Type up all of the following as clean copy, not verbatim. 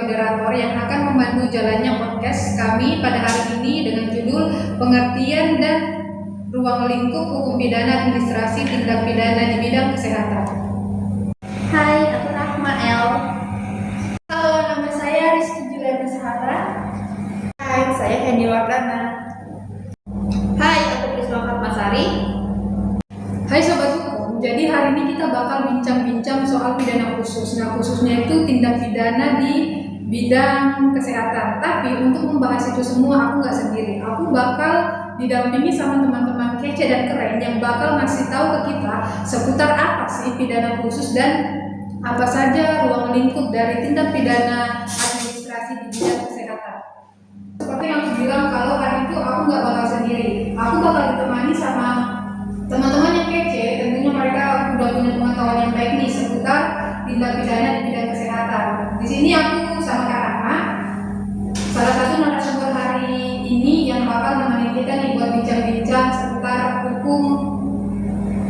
moderator yang akan memandu jalannya podcast kami pada hari ini dengan judul Pengertian dan Ruang Lingkup Hukum Pidana Administrasi Tindak Pidana di Bidang Kesehatan. Hai, aku Rahmael. Halo, nama saya Rizky Juliana Sahara. Hai, saya Hendy Wardana. Hai, aku Prisma Fatmasari. Hai Sobat Hukum, jadi hari ini kita bakal bincang-bincang soal pidana khusus. Nah, khususnya itu tindak pidana di bidang kesehatan. Tapi untuk membahas itu semua aku nggak sendiri. Aku bakal didampingi sama teman-teman kece dan keren yang bakal ngasih tahu ke kita seputar apa sih pidana khusus dan apa saja ruang lingkup dari tindak pidana administrasi di bidang kesehatan. Seperti yang aku bilang, kalau hari itu aku nggak bakal sendiri. Aku bakal ditemani sama teman-teman yang kece. Tentunya mereka udah punya pengetahuan yang baik nih seputar tindak pidana di bidang kesehatan. Di sini aku sama Kak Rahma, salah satu narasumber hari ini yang bakal nemenin kita nih buat bincang-bincang seputar hukum.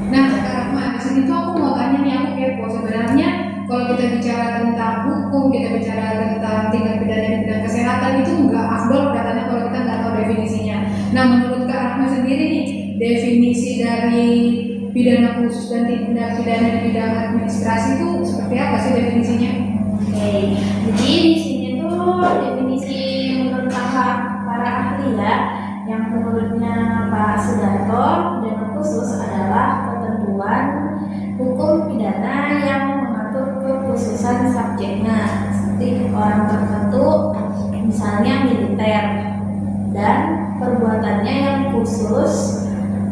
Nah, Kak Rahma, di sini tuh aku mau tanya nih, aku kepo sebenarnya kalau kita bicara tentang hukum, kita bicara tentang tindak pidana di bidang kesehatan itu nggak afdol katanya kalau kita nggak tahu definisinya. Nah, menurut Kak Rahma sendiri nih, definisi dari pidana khusus dan tindak pidana di bidang administrasi itu seperti apa sih definisinya? Oke, jadi di sini tuh definisi menurut para ahli ya, yang menurutnya Pak Sudarto, pidana khusus adalah ketentuan hukum pidana yang mengatur kekhususan subjeknya, seperti orang tertentu, misalnya militer, dan perbuatannya yang khusus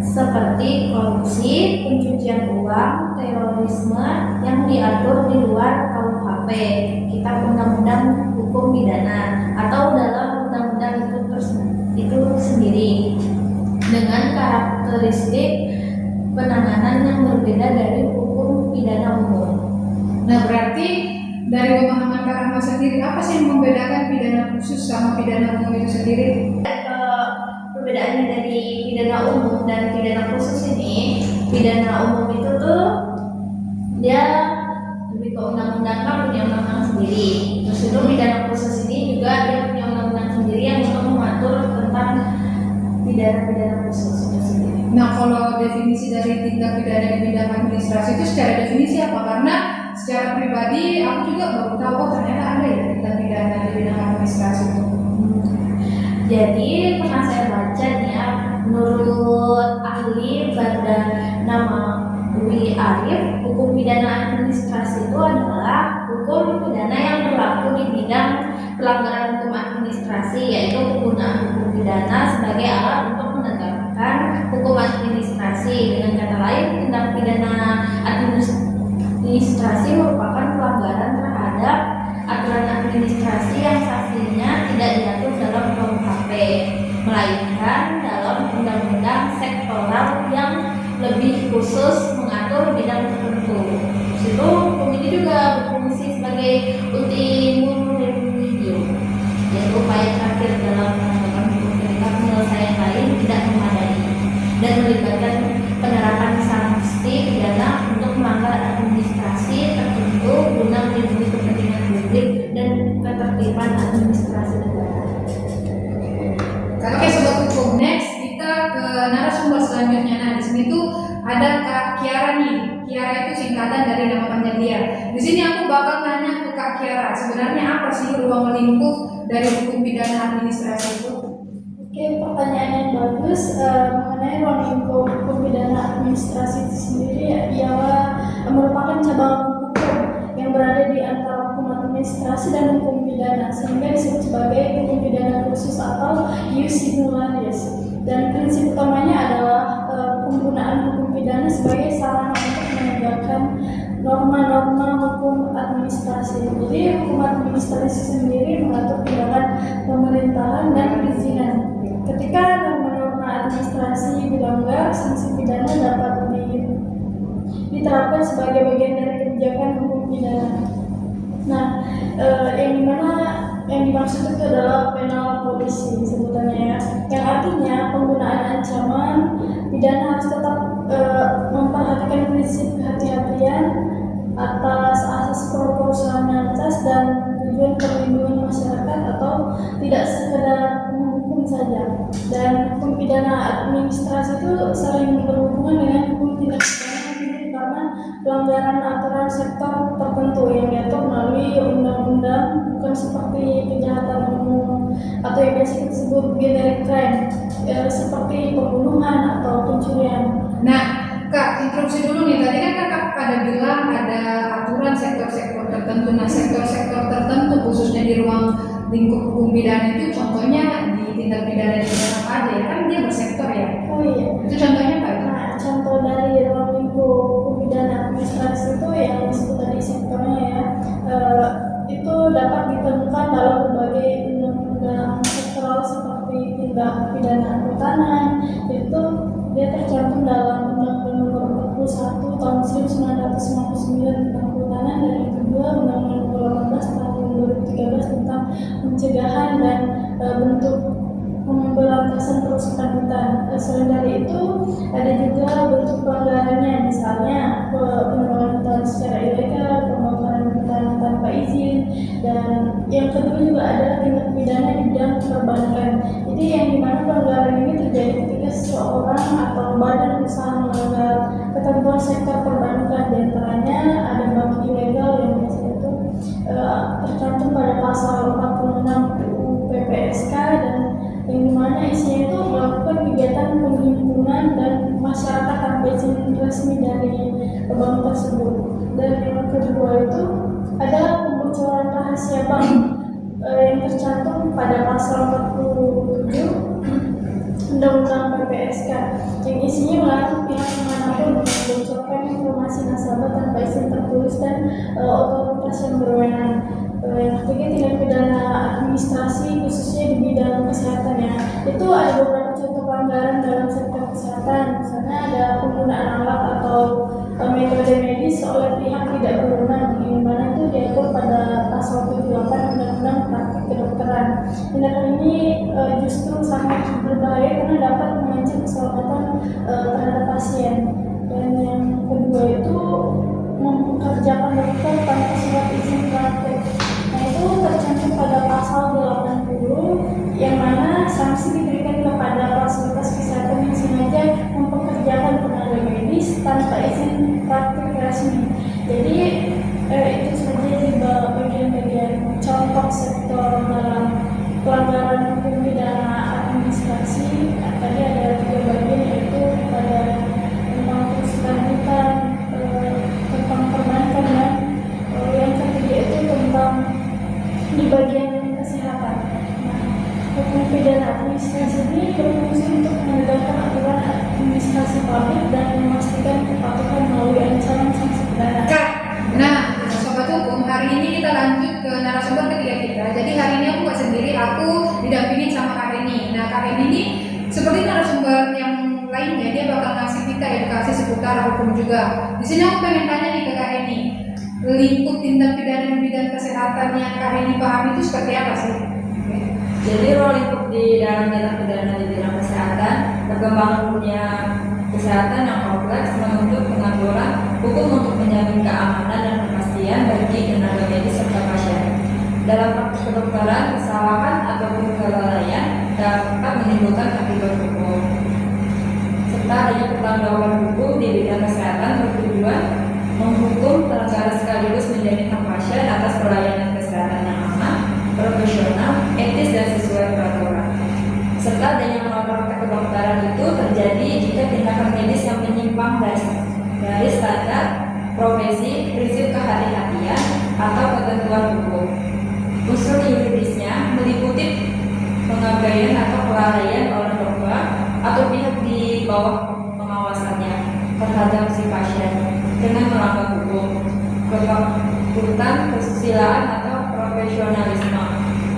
seperti korupsi, pencucian uang, terorisme yang diatur di luar KUHP, Kitab Undang-Undang Hukum Pidana, atau dalam undang-undang itu sendiri, dengan karakteristik penanganan yang berbeda dari hukum pidana umum. Nah, berarti dari pemahaman Kak Rahma sendiri, apa sih yang membedakan pidana khusus sama pidana umum itu sendiri? Perbedaannya dari pidana umum dan pidana khusus ini, pidana umum itu tuh dia lebih ke undang-undang, kan punya undang-undang sendiri. Terus itu pidana khusus ini juga dia punya undang-undang sendiri yang untuk mengatur tentang pidana-pidana khusus itu sendiri. Nah, kalau definisi dari tindak pidana di bidang administrasi itu secara definisi apa? Karena secara pribadi aku juga baru tahu, oh ternyata ada ya tindak pidana di bidang administrasi itu. Jadi pernah saya baca nih ya, menurut ahli bernama Dwi Arif, hukum pidana administrasi itu adalah hukum pidana yang berlaku di bidang pelanggaran hukum administrasi, yaitu penggunaan hukum pidana sebagai alat untuk menegakkan hukum administrasi. Dengan kata lain, tindak pidana administrasi merupakan pelanggaran terhadap aturan administrasi yang sanksinya tidak diatur dalam KUHP, melainkan dalam undang-undang sektoral yang lebih khusus mengatur bidang tertentu. Situ hukum ini juga berfungsi sebagai ultimum remedium, yaitu upaya terakhir dalam menegakkan hukum ketika penyelesaian lain tidak memadai, dan melibatkan penerapan sanksi pidana untuk melanggar administrasi tertentu guna melindungi kepentingan publik dan ketertiban administrasi negara. Oke, Sobat Hukum, next kita ke narasumber selanjutnya. Nah, di sini tuh ada Kak Kiara nih. Kiara itu singkatan dari nama panjang dia. Di sini aku bakal nanya ke Kak Kiara, sebenarnya apa sih ruang lingkup dari hukum pidana administrasi itu? Oke, pertanyaan yang bagus. Mengenai ruang lingkup hukum pidana administrasi itu sendiri ialah merupakan cabang hukum yang berada di antara hukum administrasi dan hukum pidana, sehingga disebut sebagai hukum pidana khusus atau ius simularis. Dan prinsip utamanya adalah penggunaan hukum pidana sebagai sarana untuk menegakkan norma-norma hukum administrasi. Jadi hukum administrasi sendiri mengatur tindakan pemerintahan dan perizinan. Ketika norma-norma administrasi dilanggar, sanksi pidana dapat diterapkan sebagai bagian dari kebijakan hukum pidana. Nah, yang dimaksud itu adalah penal polisi sebutannya ya, yang artinya penggunaan ancaman pidana harus tetap memperhatikan prinsip kehati-hatian atas asas proporsionalitas dan tujuan perlindungan sekedar menghukum saja. Dan hukum pidana administrasi itu sering berhubungan dengan hukum tindak pidana yang karena pelanggaran aturan sektor tertentu yang diatur melalui undang-undang, bukan seperti kejahatan umum atau yang biasa kita sebut generic crime, seperti pembunuhan atau pencurian. Nah, Kak, interupsi dulu nih. Tadi kan Kakak pada bilang ada aturan sektor-sektor tertentu. Nah, sektor-sektor tertentu khususnya di ruang lingkup hukum pidana itu contohnya di tindak pidana di apa aja ya? Kan dia bersektor ya. Oh iya. Itu contohnya apa itu? Nah, contoh dari ruang lingkup hukum pidana administrasi itu yang disebut tadi sektornya ya, itu dapat ditemukan dalam berbagai undang-undang sektoral seperti tindak pidana kehutanan. Itu dia tercantum dalam Undang-Undang Nomor 41 Tahun 1999 tentang kehutanan, dan yang kedua Undang-Undang Nomor 18 Tahun 2013 tentang pencegahan dan bentuk pemberantasan perusakan hutan. Selain dari itu, ada juga bentuk pelanggarannya, misalnya penebangan hutan secara ilegal, pembakaran hutan tanpa izin, dan yang kedua juga ada tindak pidana di bidang perbankan. Jadi yang dimana pelanggaran ini terjadi ketika seseorang atau badan usaha melanggar ketentuan sektor perbankan, diantaranya ada bank ilegal yang biasanya itu tercantum pada pasal 46 UU PPSK, dan yang dimana isinya itu melakukan kegiatan penghimpunan dan masyarakat tanpa izin resmi dari bank tersebut. Dan yang kedua itu adalah pembocoran rahasia bank yang tercantum pada pasal 47 Undang-Undang PPSK, yang isinya melarang pihak manapun membocorkan informasi nasabah tanpa izin tertulis dan otoritas yang berwenang. Yang ketiga, tindak pidana administrasi khususnya di bidang kesehatan ya. Itu ada beberapa contoh pelanggaran dalam sektor kesehatan. Misalnya ada penggunaan alat atau metode medis oleh pihak tidak berwenang, di mana itu diatur pada pasal 78 Undang-Undang Praktik Kedokteran. Tindakan ini justru sangat berbahaya karena dapat mengancam keselamatan terhadap pasien. Dan yang kedua itu mempekerjakan dokter tanpa surat izin praktek. Nah, itu tercantum pada pasal 80 yang mana sanksi diberikan kepada fasilitas kesehatan yang sengaja mempekerjakan tenaga medis tanpa izin praktek resmi. Jadi itu saja juga bagian-bagian contoh sektor dalam pelanggaran hukum pidana administrasi. Tadi ada 3 bagian, yaitu pada tentang perusakan hutan, tentang perbankan, dan yang ketiga itu tentang di bagian kesehatan. Nah, hukum pidana administrasi ini berfungsi untuk menegakkan aturan administrasi publik dan memastikan kepatuhan melalui ancaman sanksi pidana. Nah, sobat hukum, hari ini kita lanjut ke narasumber ketiga kita. Jadi hari ini aku nggak sendiri, aku didampingin sama Kak Reni. Nah, Kak Reni ini seperti narasumber yang lainnya, dia bakal ngasih kita edukasi seputar hukum juga. Di sini aku pengen tanya nih ke Kak Reni, lingkup tindak pidana di bidang kesehatan yang Kak Reni pahami itu seperti apa sih? Jadi ruang lingkup di dalam tindak pidana di bidang kesehatan, perkembangan dunia kesehatan yang kompleks menuntut pengaturan hukum untuk menjamin keamanan dan kepastian bagi tenaga medis serta pasien. Dalam praktik kedokteran, kesalahan ataupun kelalaian dapat menimbulkan akibat hukum. Serta adanya pertanggungjawaban hukum di bidang kesehatan bertujuan menghukum pelanggaran sekaligus menjamin hak pasien atas pelayanan kesehatan yang aman, profesional, etis dan sesuai peraturan. Serta adanya malapraktek kedokteran itu terjadi jika tindakan medis yang menyimpang dari standar profesi, prinsip kehati-hatian atau ketentuan hukum. Unsur yuridisnya meliputi pengabaian atau kelalaian oleh dokter atau pihak di bawah pengawasannya terhadap si pasien dengan melanggar hukum, kepatutan, kesusilaan atau profesionalisme.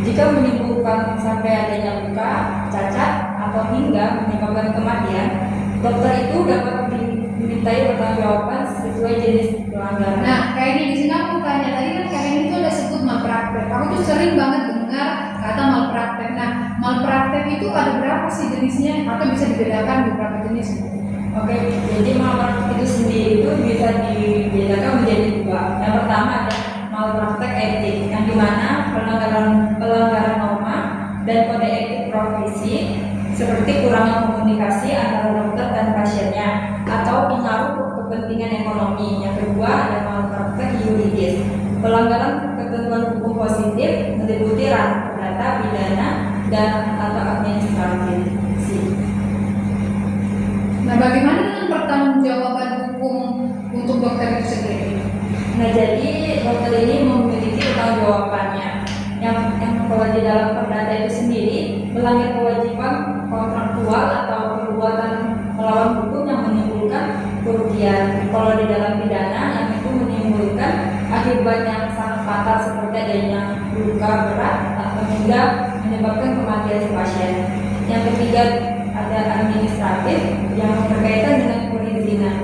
Jika menimbulkan sampai adanya luka, cacat, atau hingga menyebabkan kematian, dokter itu dapat dimintai pertanggungjawaban sesuai jenis pelanggaran. Nah, kayak ini di sini aku tanya tadi kan Kak Reni itu ada sebut malpraktek. Aku tuh sering banget dengar kata malpraktek. Nah, malpraktek itu ada berapa sih jenisnya atau bisa dibedakan beberapa jenis? Oke, jadi malpraktek itu sendiri itu bisa dibedakan menjadi 2. Yang pertama ada malpraktek etik, yang dimana pelanggaran norma dan kode etik profesi seperti kurangnya komunikasi antara dokter dan pasiennya atau pengaruh kepentingan ekonomi. Yang kedua ada malpraktek yuridis. Pelanggaran ketentuan hukum positif meliputi ranah perdata, pidana, dan atau administratif. Nah, bagaimana dengan pertanggungjawaban hukum untuk dokter itu sendiri? Nah, jadi dokter ini memiliki pertanggungjawabannya. Yang kalau di dalam perdata itu sendiri melanggar kewajiban kontraktual atau perbuatan melawan hukum yang menimbulkan kerugian. Kalau di dalam pidana yang itu menimbulkan akibat yang sangat fatal seperti adanya luka berat atau hingga menyebabkan kematian si pasien. Yang ketiga ada administratif yang berkaitan dengan perizinan.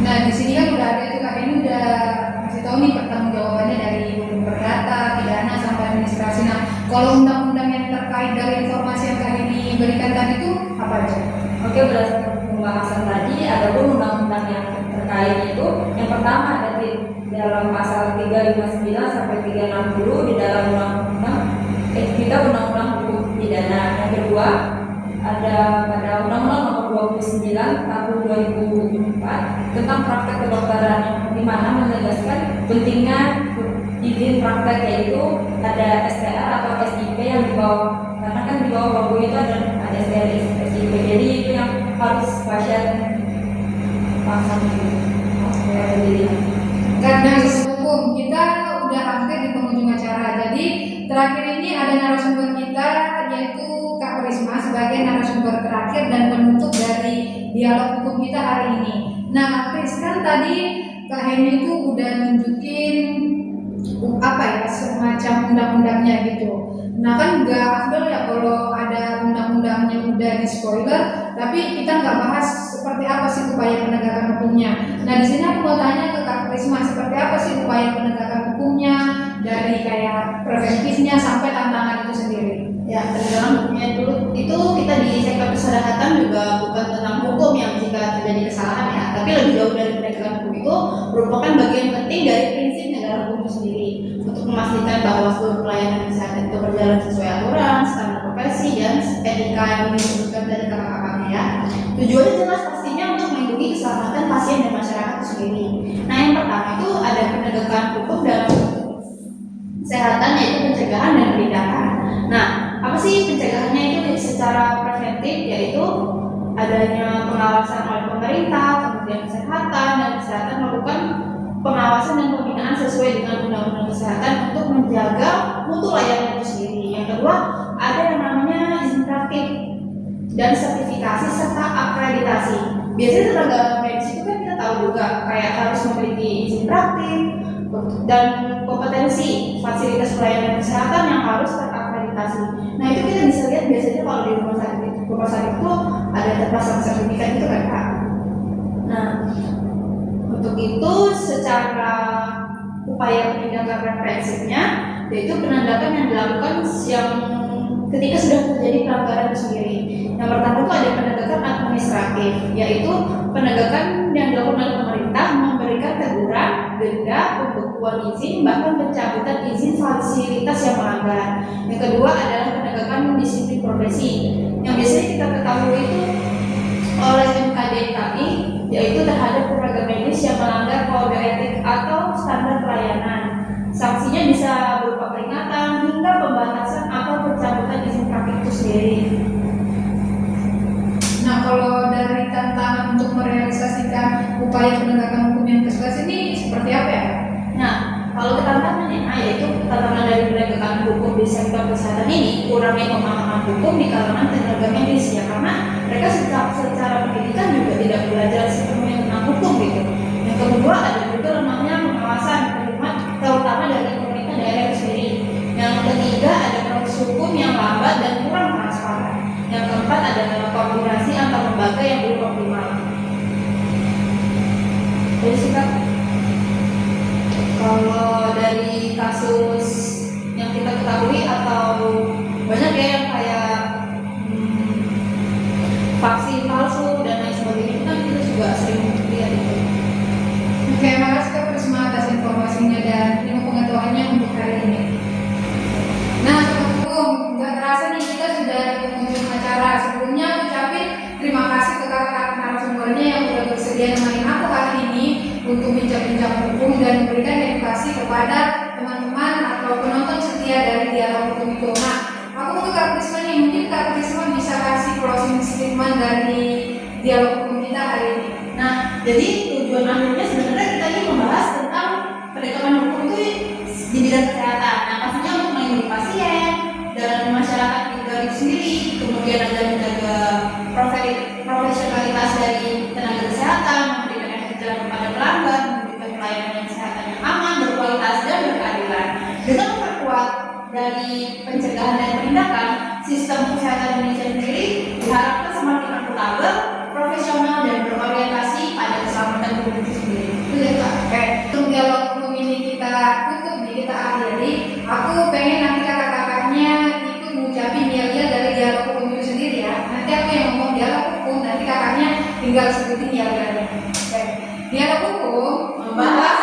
Nah, di sini kan udah ada tuh Kak, ini udah kasih tahu nih pertanggungjawabannya dari hukum perdata, pidana sampai administrasi. Nah, kalau undang-undang yang terkait dari informasi yang Kak ini berikan tadi itu apa aja? Oke, berdasarkan pembahasan tadi ada pun undang-undang yang terkait itu. Yang pertama ada di dalam pasal 359 sampai 360 di dalam undang-undang hukum pidana. Yang kedua ada pada Undang-Undang Nomor 29 Tahun 2004 tentang praktek kedokteran, di mana menegaskan pentingnya izin praktek, yaitu ada STR atau SIP yang dibawa, karena kan di bawah logo itu ada STR SIP, jadi itu yang harus pasien paham gitu. Karena hukum kita udah hampir di penghujung acara, jadi terakhir ini ada narasumber kita yaitu Kak Risma sebagai narasumber terakhir dan penutup dari dialog hukum kita hari ini. Nah, Kris, kan tadi Kak Heni itu udah nunjukin apa ya, semacam undang-undangnya gitu. Nah, kan nggak afdol ya kalau ada undang-undangnya udah di spoiler, tapi kita nggak bahas seperti apa sih upaya penegakan hukumnya. Nah, di sini aku mau tanya ke Kak Risma, seperti apa sih upaya penegakan hukumnya dari kayak preventifnya sampai tantangan itu sendiri? Ya, penegakan hukumnya dulu itu kita di sektor kesehatan juga bukan tentang hukum yang jika terjadi kesalahan ya, tapi lebih jauh dari penegakan hukum itu merupakan bagian penting dari prinsip negara hukum itu sendiri untuk memastikan bahwa seluruh pelayanan kesehatan itu berjalan sesuai aturan, standar profesi dan etika yang disebutkan dari kakak-kakaknya ya. Tujuannya jelas pastinya untuk melindungi keselamatan pasien dan masyarakat itu sendiri. Nah, yang pertama itu ada penegakan hukum dalam kesehatan, yaitu pencegahan dan penindakan. Nah, apa sih pencegahannya itu secara preventif, yaitu adanya pengawasan oleh pemerintah, Kementerian Kesehatan dan Kesehatan melakukan pengawasan dan pembinaan sesuai dengan undang-undang kesehatan untuk menjaga mutu layanan itu sendiri. Yang kedua, ada yang namanya izin praktik dan sertifikasi serta akreditasi. Biasanya tenaga medis itu kan kita tahu juga kayak harus memiliki izin praktik dan kompetensi fasilitas pelayanan kesehatan yang harus terakreditasi. Nah, itu kita bisa lihat biasanya kalau di rumah sakit itu ada terpasang sertifikat itu kan Kak. Nah, untuk itu secara upaya penindakan represifnya, yaitu penindakan yang dilakukan yang ketika sudah terjadi pelanggaran itu sendiri. Yang pertama itu ada penegakan administratif, yaitu penegakan yang dilakukan oleh pemerintah memberikan teguran, denda, pembekuan izin, bahkan pencabutan izin fasilitas yang melanggar. Yang kedua adalah penegakan disiplin profesi, yang biasanya kita ketahui itu oleh MKD KI, yaitu terhadap tenaga medis yang melanggar kode etik atau standar pelayanan. Sanksinya bisa berupa peringatan hingga pembatasan atau pencabutan izin praktik itu sendiri. Nah, kalau dari tantangan untuk merealisasikan upaya penegakan hukum yang tegas ini seperti apa ya? Nah, kalau tantangannya, yaitu tantangan dari penegakan hukum di sektor kesehatan ini kurangnya pemahaman hukum di kalangan tenaga medis ya, karena mereka secara pendidikan juga tidak belajar sepenuhnya tentang hukum gitu. Yang kedua ada juga lemahnya pengawasan terutama dari pemerintah daerah itu sendiri. Yang ketiga ada proses hukum yang lambat dan kurang transparan. Yang keempat adalah koordinasi antar lembaga yang belum optimal. Jadi sikap kalau dari kasus yang kita ketahui atau banyak ya yang kayak vaksin palsu dan lain sebagainya, itu kan kita juga sering lihat itu. Oke, makasih Kak Prisma atas informasinya dan ilmu pengetahuannya untuk hari ini. Nah, Sobat Hukum, nggak semuanya yang sudah bersedia nemenin aku hari ini untuk bincang-bincang hukum dan memberikan edukasi kepada teman-teman atau penonton setia dari Dialog Hukum itu. Nah, aku untuk Kak Krisma nih, mungkin Kak Krisma bisa kasih closing statement dari Dialog Hukum kita hari ini. Nah, jadi tujuan akhirnya sebenarnya kita ini membahas tentang penegakan hukum itu di bidang kesehatan. Nah, pastinya untuk melindungi pasien dan masyarakat itu sendiri, kemudian ada menjaga profesionalitas dari tenaga kesehatan, memberikan efek jerah kepada pelanggan, memberikan pelayanan kesehatan yang aman, berkualitas dan berkeadilan. Dengan memperkuat dari pencegahan dan penindakan, sistem kesehatan Indonesia sendiri diharapkan semakin akuntabel, profesional dan berorientasi pada keselamatan publik itu sendiri. Itu ya Kak. Oke, untuk Dialog Hukum ini kita tutup nih, kita akhiri. Aku pengen nanti kakak-kakaknya ikut ngucapin yel-yel dari Dialog Hukum itu sendiri ya. Nanti aku yang ngomong Dialog Hukum, nanti kakaknya tinggal sebutin yel-yelnya. Oke. Dialog Hukum membahas